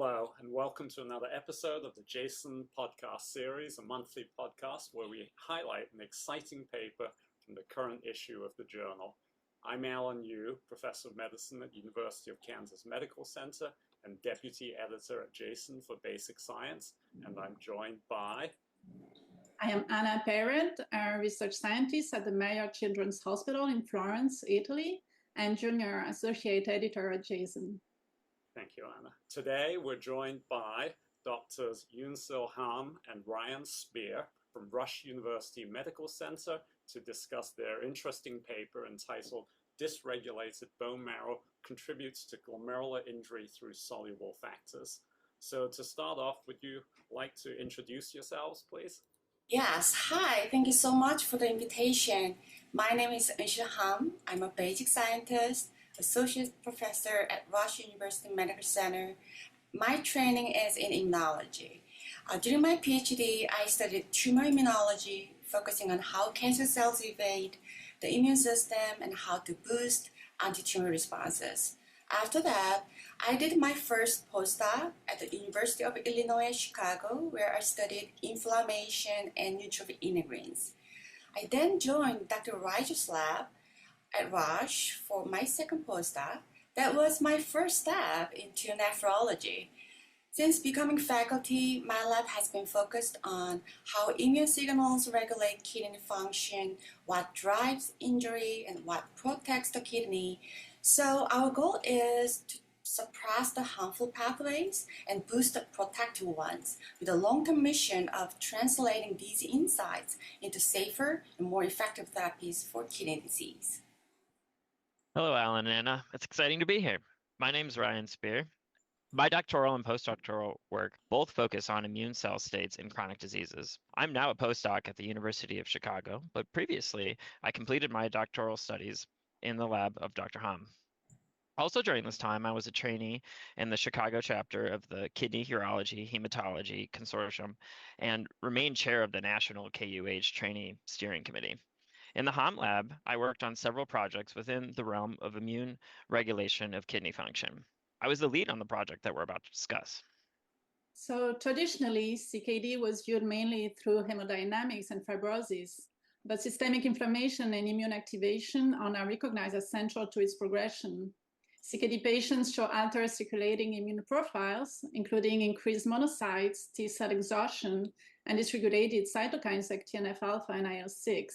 Hello, and welcome to another episode of the JASN podcast series, a monthly podcast where we highlight an exciting paper from the current issue of the journal. I'm Alan Yu, Professor of Medicine at University of Kansas Medical Center and Deputy Editor at JASN for Basic Science, and I'm joined by... I am Anna Peired, a research scientist at the Mayo Children's Hospital in Florence, Italy, and Junior Associate Editor at JASN. Thank you, Anna. Today, we're joined by Drs. Eunsil Hahm and Ryan Spear from Rush University Medical Center to discuss their interesting paper entitled Dysregulated Bone Marrow Contributes to Glomerular Injury through Soluble Factors. So to start off, would you like to introduce yourselves, please? Yes, hi, thank you so much for the invitation. My name is Eunsil Hahm. I'm a basic scientist, associate professor at Rush University Medical Center. My training is in immunology. During my PhD, I studied tumor immunology, focusing on how cancer cells evade the immune system and how to boost anti-tumor responses. After that, I did my first postdoc at the University of Illinois at Chicago, where I studied inflammation and neutrophil integrins. I then joined Dr. Reicher's lab at Rush for my second postdoc. That was my first step into nephrology. Since becoming faculty, my lab has been focused on how immune signals regulate kidney function, what drives injury, and what protects the kidney. So our goal is to suppress the harmful pathways and boost the protective ones, with a long-term mission of translating these insights into safer and more effective therapies for kidney disease. Hello, Alan and Anna. It's exciting to be here. My name is Ryan Spear. My doctoral and postdoctoral work both focus on immune cell states in chronic diseases. I'm now a postdoc at the University of Chicago, but previously I completed my doctoral studies in the lab of Dr. Hahm. Also during this time, I was a trainee in the Chicago chapter of the Kidney Urology Hematology Consortium and remained chair of the National KUH Trainee Steering Committee. In the Hahm lab, I worked on several projects within the realm of immune regulation of kidney function. I was the lead on the project that we're about to discuss. So traditionally, CKD was viewed mainly through hemodynamics and fibrosis, but systemic inflammation and immune activation are now recognized as central to its progression. CKD patients show altered circulating immune profiles, including increased monocytes, T-cell exhaustion, and dysregulated cytokines like TNF-alpha and IL-6.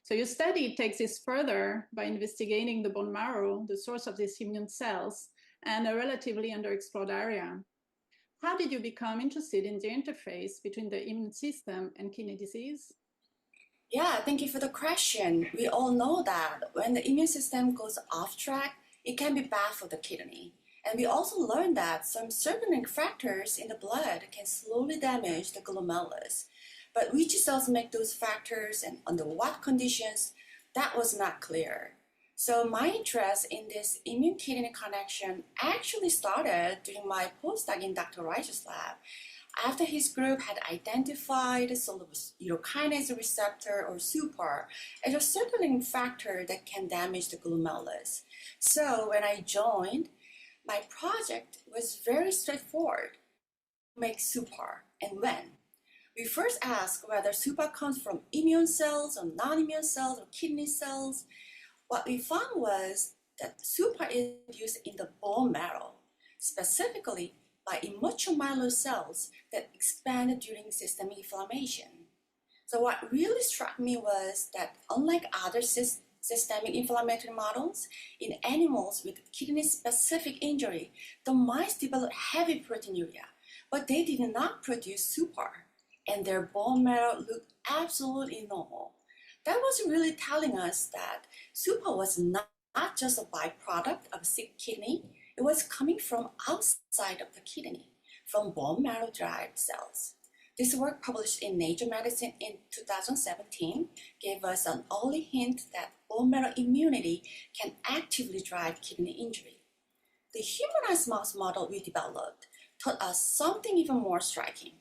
So your study takes this further by investigating the bone marrow, the source of these immune cells, and a relatively underexplored area. How did you become interested in the interface between the immune system and kidney disease? Yeah, thank you for the question. We all know that when the immune system goes off track, it can be bad for the kidney. And we also learned that some certain factors in the blood can slowly damage the glomerulus. But which cells make those factors and under what conditions, that was not clear. So my interest in this immune-kidney connection actually started during my postdoc in Dr. Reicher's lab, after his group had identified soluble urokinase receptor, or SUPAR, as a circulating factor that can damage the glomerulus. So when I joined, my project was very straightforward. Make SUPAR and when. We first asked whether SUPAR comes from immune cells or non-immune cells or kidney cells. What we found was that SUPAR is used in the bone marrow, specifically by immature myeloid cells that expand during systemic inflammation. So what really struck me was that unlike other systemic inflammatory models, in animals with kidney-specific injury, the mice developed heavy proteinuria, but they did not produce SUPAR, and their bone marrow looked absolutely normal. That was really telling us that SUPAR was not just a byproduct of a sick kidney, it was coming from outside of the kidney, from bone marrow-derived cells. This work, published in Nature Medicine in 2017, gave us an early hint that bone marrow immunity can actively drive kidney injury. The humanized mouse model we developed taught us something even more striking.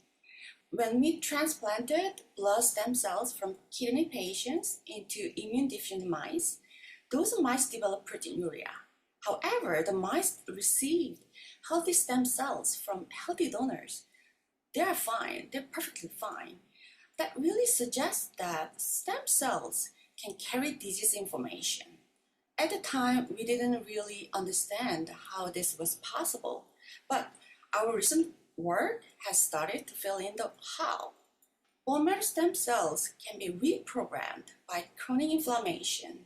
When we transplanted blood stem cells from kidney patients into immune-deficient mice, those mice developed proteinuria. However, the mice received healthy stem cells from healthy donors. They are fine, they're perfectly fine. That really suggests that stem cells can carry disease information. At the time, we didn't really understand how this was possible, but our recent work has started to fill in the how. Bone marrow stem cells can be reprogrammed by chronic inflammation.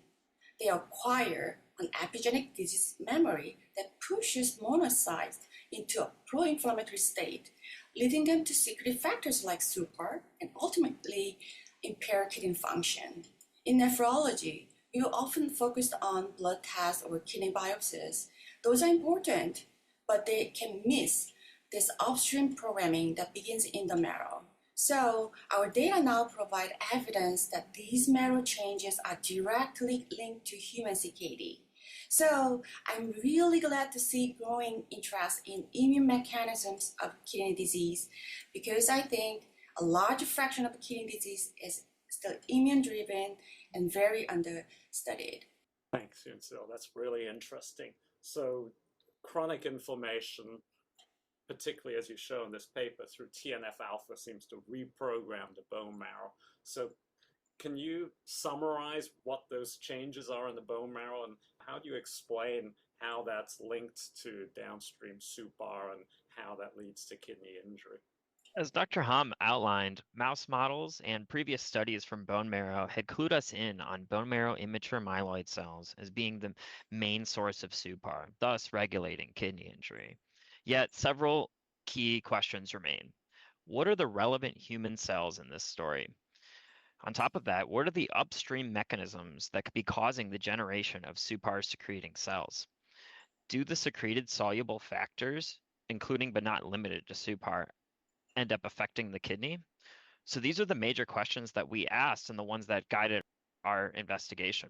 They acquire an epigenetic disease memory that pushes monocytes into a pro-inflammatory state, leading them to secrete factors like SUPAR and ultimately impair kidney function. In nephrology, we often focus on blood tests or kidney biopsies. Those are important, but they can miss this upstream programming that begins in the marrow. So our data now provide evidence that these marrow changes are directly linked to human CKD. So I'm really glad to see growing interest in immune mechanisms of kidney disease, because I think a large fraction of kidney disease is still immune-driven and very understudied. Thanks, Eunsil. That's really interesting. So chronic inflammation, particularly as you show in this paper, through TNF-alpha seems to reprogram the bone marrow. So can you summarize what those changes are in the bone marrow, and how do you explain how that's linked to downstream SUPAR and how that leads to kidney injury? As Dr. Hahm outlined, mouse models and previous studies from bone marrow had clued us in on bone marrow immature myeloid cells as being the main source of SUPAR, thus regulating kidney injury. Yet several key questions remain. What are the relevant human cells in this story? On top of that, what are the upstream mechanisms that could be causing the generation of SUPAR secreting cells? Do the secreted soluble factors, including but not limited to SUPAR, end up affecting the kidney? So these are the major questions that we asked and the ones that guided our investigation.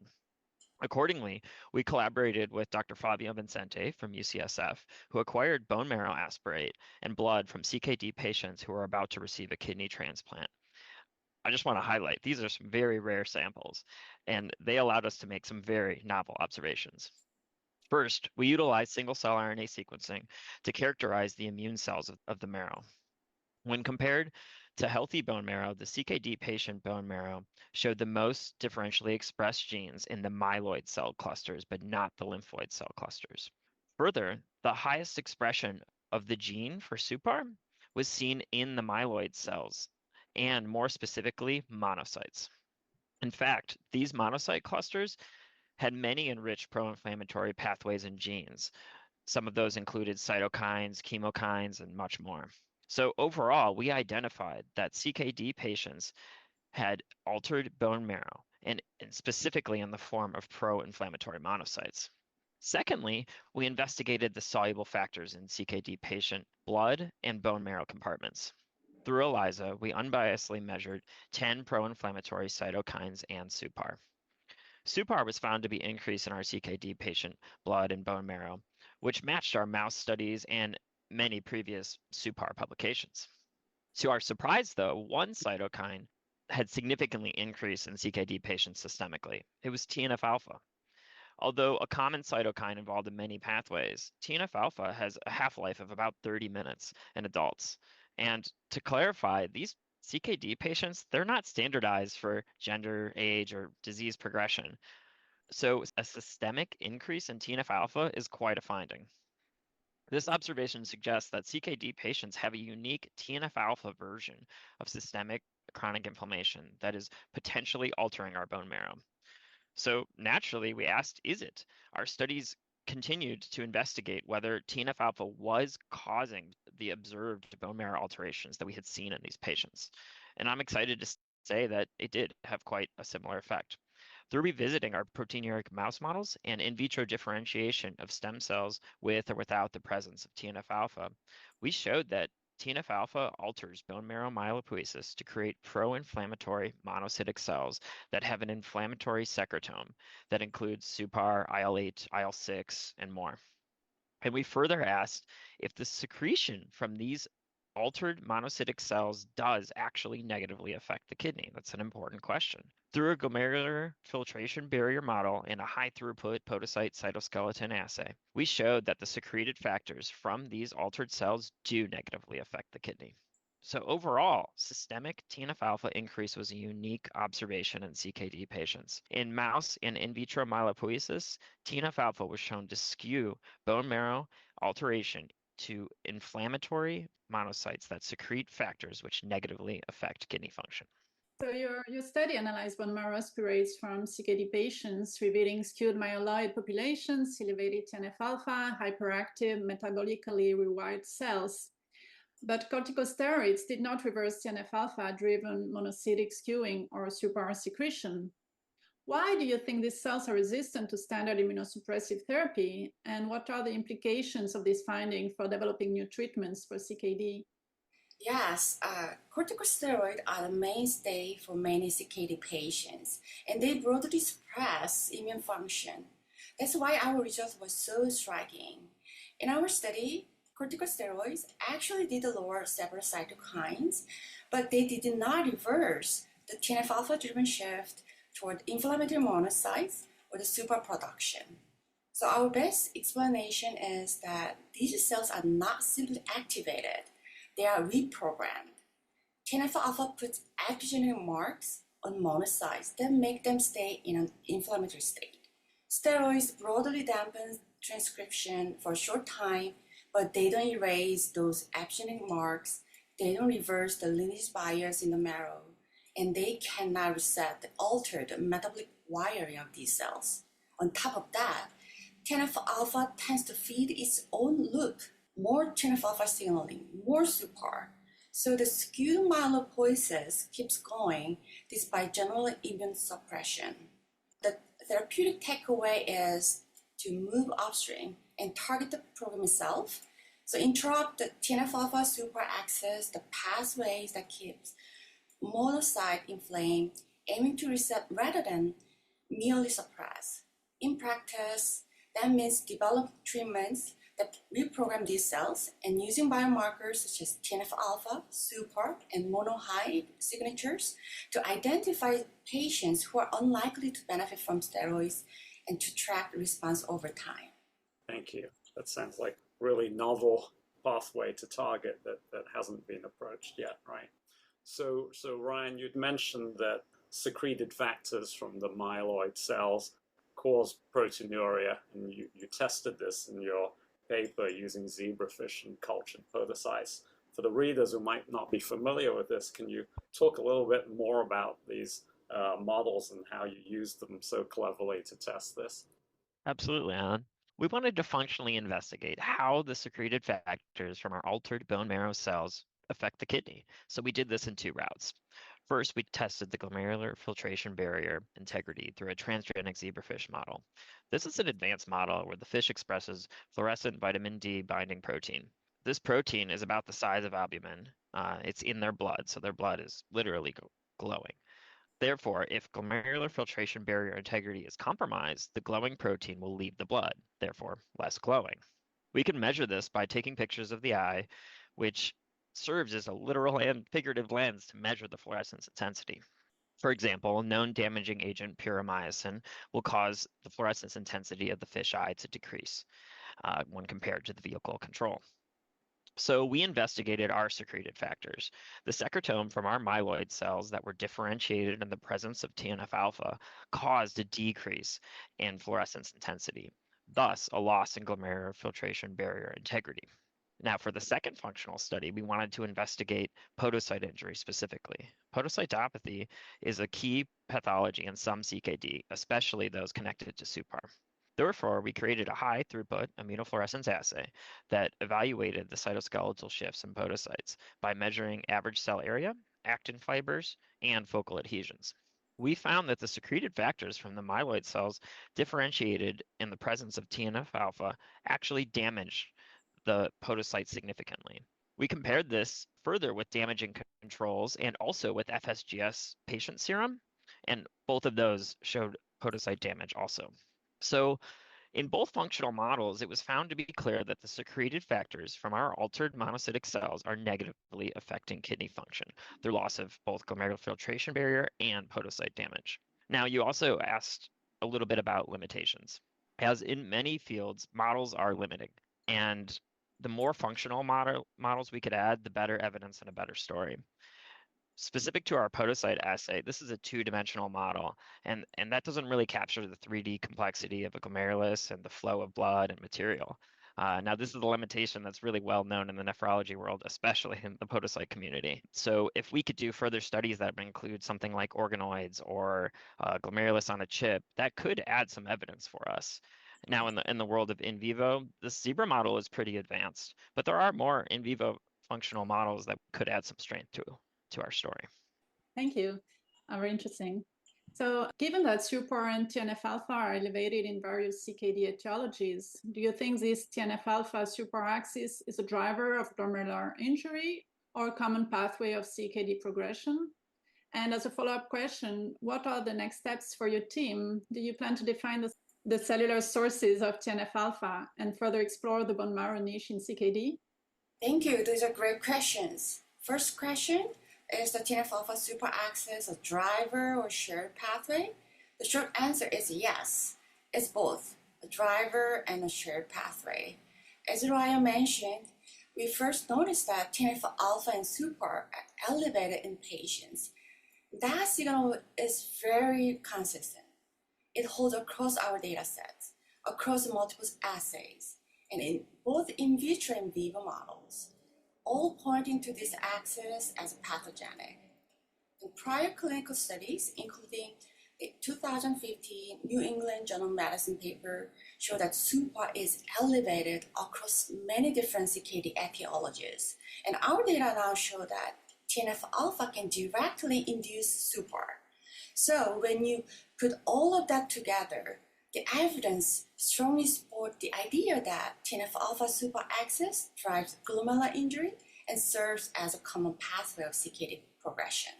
Accordingly, we collaborated with Dr. Fabio Vincente from UCSF, who acquired bone marrow aspirate and blood from CKD patients who are about to receive a kidney transplant. I just want to highlight, these are some very rare samples, and they allowed us to make some very novel observations. First, we utilized single-cell RNA sequencing to characterize the immune cells of the marrow. When compared to healthy bone marrow, the CKD patient bone marrow showed the most differentially expressed genes in the myeloid cell clusters, but not the lymphoid cell clusters. Further, the highest expression of the gene for SUPAR was seen in the myeloid cells, and more specifically, monocytes. In fact, these monocyte clusters had many enriched pro-inflammatory pathways and genes. Some of those included cytokines, chemokines, and much more. So overall, we identified that CKD patients had altered bone marrow, and specifically in the form of pro-inflammatory monocytes. Secondly, we investigated the soluble factors in CKD patient blood and bone marrow compartments. Through ELISA, we unbiasedly measured 10 pro-inflammatory cytokines and SUPAR. SUPAR was found to be increased in our CKD patient blood and bone marrow, which matched our mouse studies and many previous SUPAR publications. To our surprise, though, one cytokine had significantly increased in CKD patients systemically. It was TNF-alpha. Although a common cytokine involved in many pathways, TNF-alpha has a half-life of about 30 minutes in adults. And to clarify, these CKD patients, they're not standardized for gender, age, or disease progression. So a systemic increase in TNF-alpha is quite a finding. This observation suggests that CKD patients have a unique TNF-alpha version of systemic chronic inflammation that is potentially altering our bone marrow. So naturally, we asked, is it? Our studies continued to investigate whether TNF-alpha was causing the observed bone marrow alterations that we had seen in these patients. And I'm excited to say that it did have quite a similar effect. Through revisiting our proteinuric mouse models and in vitro differentiation of stem cells with or without the presence of TNF-alpha, we showed that TNF-alpha alters bone marrow myelopoiesis to create pro-inflammatory monocytic cells that have an inflammatory secretome that includes SUPAR, IL-8, IL-6, and more. And we further asked if the secretion from these altered monocytic cells does actually negatively affect the kidney? That's an important question. Through a glomerular filtration barrier model and a high-throughput podocyte cytoskeleton assay, we showed that the secreted factors from these altered cells do negatively affect the kidney. So overall, systemic TNF-alpha increase was a unique observation in CKD patients. In mouse and in vitro myelopoiesis, TNF-alpha was shown to skew bone marrow alteration to inflammatory monocytes that secrete factors which negatively affect kidney function. So your study analyzed bone marrow aspirates from CKD patients, revealing skewed myeloid populations, elevated TNF-alpha, hyperactive, metabolically rewired cells. But corticosteroids did not reverse TNF-alpha-driven monocytic skewing or SUPAR secretion. Why do you think these cells are resistant to standard immunosuppressive therapy? And what are the implications of this finding for developing new treatments for CKD? Yes, corticosteroids are the mainstay for many CKD patients, and they broadly suppress immune function. That's why our results were so striking. In our study, corticosteroids actually did lower several cytokines, but they did not reverse the TNF-alpha-driven shift toward inflammatory monocytes or the superproduction. So our best explanation is that these cells are not simply activated, they are reprogrammed. TNF-alpha puts epigenetic marks on monocytes that make them stay in an inflammatory state. Steroids broadly dampen transcription for a short time, but they don't erase those epigenetic marks, they don't reverse the lineage bias in the marrow, and they cannot reset the altered metabolic wiring of these cells. On top of that, TNF-alpha tends to feed its own loop, more TNF-alpha signaling, more SUPAR. So the skewed myelopoiesis keeps going despite general immune suppression. The therapeutic takeaway is to move upstream and target the program itself. So interrupt the TNF-alpha SUPAR axis, the pathways that keeps monocyte inflamed, aiming to reset rather than merely suppress. In practice, that means develop treatments that reprogram these cells and using biomarkers such as TNF-alpha, SUPAR, and monohyde signatures to identify patients who are unlikely to benefit from steroids and to track the response over time. Thank you. That sounds like really novel pathway to target that hasn't been approached yet, right? So Ryan, you'd mentioned that secreted factors from the myeloid cells cause proteinuria, and you tested this in your paper using zebrafish and cultured podocytes. For the readers who might not be familiar with this, can you talk a little bit more about these models and how you used them so cleverly to test this? Absolutely, Alan. We wanted to functionally investigate how the secreted factors from our altered bone marrow cells affect the kidney. So we did this in two routes. First, we tested the glomerular filtration barrier integrity through a transgenic zebrafish model. This is an advanced model where the fish expresses fluorescent vitamin D binding protein. This protein is about the size of albumin. It's in their blood, so their blood is literally glowing. Therefore, if glomerular filtration barrier integrity is compromised, the glowing protein will leave the blood, therefore less glowing. We can measure this by taking pictures of the eye, which serves as a literal and figurative lens to measure the fluorescence intensity. For example, a known damaging agent, pyrimycin, will cause the fluorescence intensity of the fish eye to decrease when compared to the vehicle control. So we investigated our secreted factors. The secretome from our myeloid cells that were differentiated in the presence of TNF-alpha caused a decrease in fluorescence intensity, thus a loss in glomerular filtration barrier integrity. Now, for the second functional study, we wanted to investigate podocyte injury specifically. Podocytopathy is a key pathology in some CKD, especially those connected to SUPAR. Therefore, we created a high-throughput immunofluorescence assay that evaluated the cytoskeletal shifts in podocytes by measuring average cell area, actin fibers, and focal adhesions. We found that the secreted factors from the myeloid cells differentiated in the presence of TNF-alpha actually damaged the podocyte significantly. We compared this further with damaging controls and also with FSGS patient serum, and both of those showed podocyte damage also. So In both functional models, it was found to be clear that the secreted factors from our altered monocytic cells are negatively affecting kidney function through loss of both glomerular filtration barrier and podocyte damage. Now, you also asked a little bit about limitations. As in many fields, models are limiting, and the more functional models we could add, the better evidence and a better story. Specific to our podocyte assay, this is a two-dimensional model, and that doesn't really capture the 3D complexity of a glomerulus and the flow of blood and material. Now, this is a limitation that's really well known in the nephrology world, especially in the podocyte community. So if we could do further studies that include something like organoids or glomerulus on a chip, that could add some evidence for us. Now, in the world of in vivo, the zebra model is pretty advanced, but there are more in vivo functional models that could add some strength to our story. Thank you. Very interesting. So given that SUPAR and TNF-alpha are elevated in various CKD etiologies, do you think this TNF-alpha SUPAR axis is a driver of glomerular injury or a common pathway of CKD progression? And as a follow-up question, what are the next steps for your team? Do you plan to define the cellular sources of TNF-alpha and further explore the bone marrow niche in CKD? Thank you. Those are great questions. First question, is the TNF-alpha superaxis a driver or shared pathway? The short answer is yes. It's both a driver and a shared pathway. As Ryan mentioned, we first noticed that TNF-alpha and super are elevated in patients. That signal is very consistent. It holds across our data sets, across multiple assays, and in both in vitro and vivo models, all pointing to this axis as pathogenic. In prior clinical studies, including the 2015 New England Journal of Medicine paper, show that SUPAR is elevated across many different CKD etiologies. And our data now show that TNF-alpha can directly induce SUPAR. So when you put all of that together, the evidence strongly supports the idea that TNF-alpha superaxis drives glomerular injury and serves as a common pathway of CKD progression.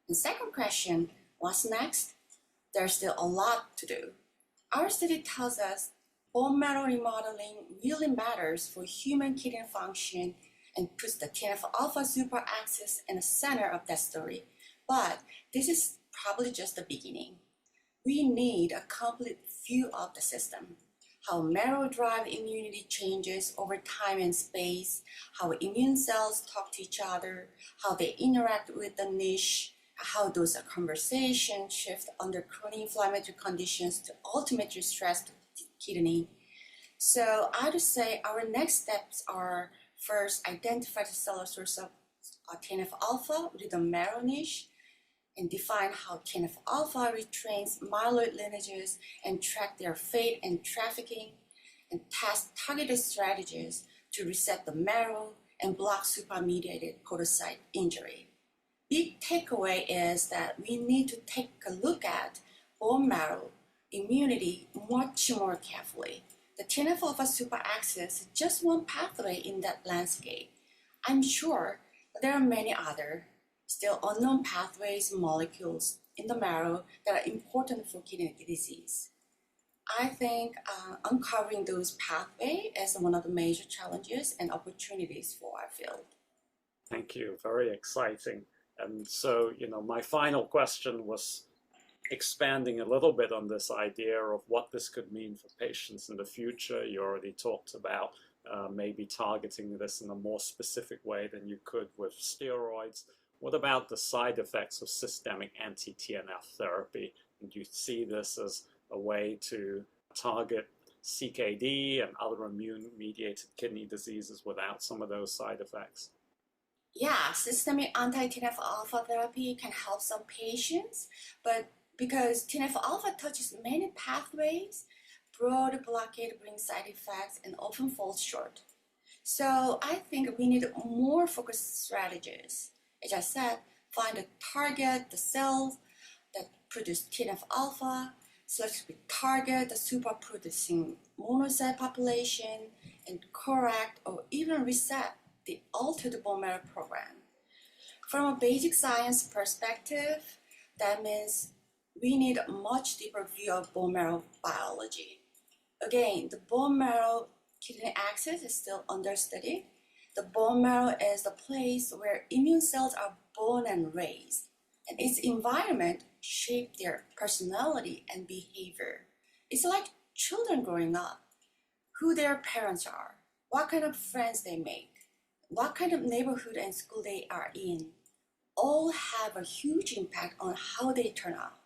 The second question, what's next? There's still a lot to do. Our study tells us bone marrow remodeling really matters for human kidney function and puts the TNF-alpha superaxis in the center of that story. But this is probably just the beginning. We need a complete view of the system, how marrow-derived immunity changes over time and space, how immune cells talk to each other, how they interact with the niche, how those conversations shift under chronic inflammatory conditions to ultimately stress the kidney. So I would say our next steps are first identify the cellular source of TNF-alpha with the marrow niche, and define how TNF-alpha retrains myeloid lineages and track their fate and trafficking, and test targeted strategies to reset the marrow and block super-mediated podocyte injury. Big takeaway is that we need to take a look at bone marrow immunity much more carefully. The TNF-alpha superaxis is just one pathway in that landscape. I'm sure there are many other still unknown pathways and molecules in the marrow that are important for kidney disease. I think uncovering those pathways is one of the major challenges and opportunities for our field. Thank you, very exciting. And so, my final question was expanding a little bit on this idea of what this could mean for patients in the future. You already talked about maybe targeting this in a more specific way than you could with steroids. What about the side effects of systemic anti-TNF therapy? And do you see this as a way to target CKD and other immune-mediated kidney diseases without some of those side effects? Yeah, systemic anti-TNF-alpha therapy can help some patients, but because TNF-alpha touches many pathways, broad blockade brings side effects and often falls short. So I think we need more focused strategies. As I said, find a target the cells that produce TNF-alpha, selectively target the super-producing monocyte population, and correct or even reset the altered bone marrow program. From a basic science perspective, that means we need a much deeper view of bone marrow biology. Again, the bone marrow kidney axis is still understudied. The bone marrow is the place where immune cells are born and raised, and its environment shapes their personality and behavior. It's like children growing up, who their parents are, what kind of friends they make, what kind of neighborhood and school they are in, all have a huge impact on how they turn out.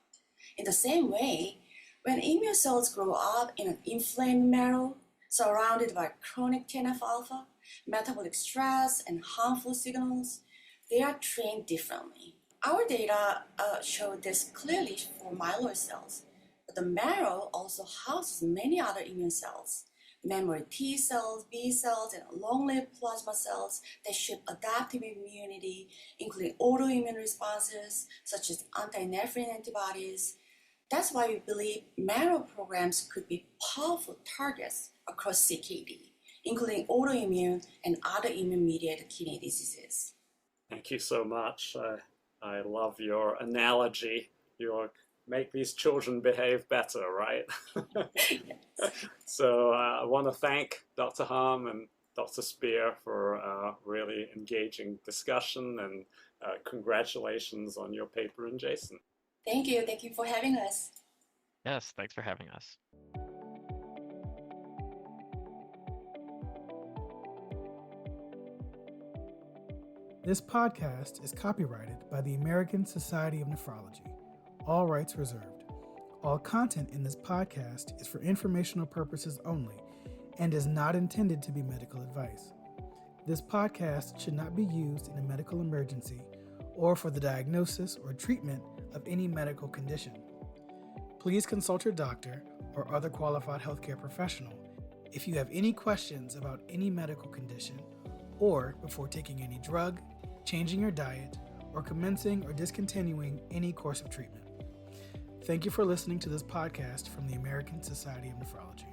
In the same way, when immune cells grow up in an inflamed marrow, surrounded by chronic TNF-alpha, metabolic stress, and harmful signals, they are trained differently. Our data show this clearly for myeloid cells, but the marrow also houses many other immune cells, memory T cells, B cells, and long-lived plasma cells that shape adaptive immunity, including autoimmune responses such as anti-nephrin antibodies. That's why we believe marrow programs could be powerful targets across CKD, including autoimmune and other immune-mediated kidney diseases. Thank you so much. I love your analogy. You make these children behave better, right? Yes. So I want to thank Dr. Hahm and Dr. Spear for a really engaging discussion, and congratulations on your paper in JASN. Thank you. Thank you for having us. Yes, thanks for having us. This podcast is copyrighted by the American Society of Nephrology. All rights reserved. All content in this podcast is for informational purposes only and is not intended to be medical advice. This podcast should not be used in a medical emergency or for the diagnosis or treatment of any medical condition. Please consult your doctor or other qualified healthcare professional if you have any questions about any medical condition or before taking any drug, changing your diet, or commencing or discontinuing any course of treatment. Thank you for listening to this podcast from the American Society of Nephrology.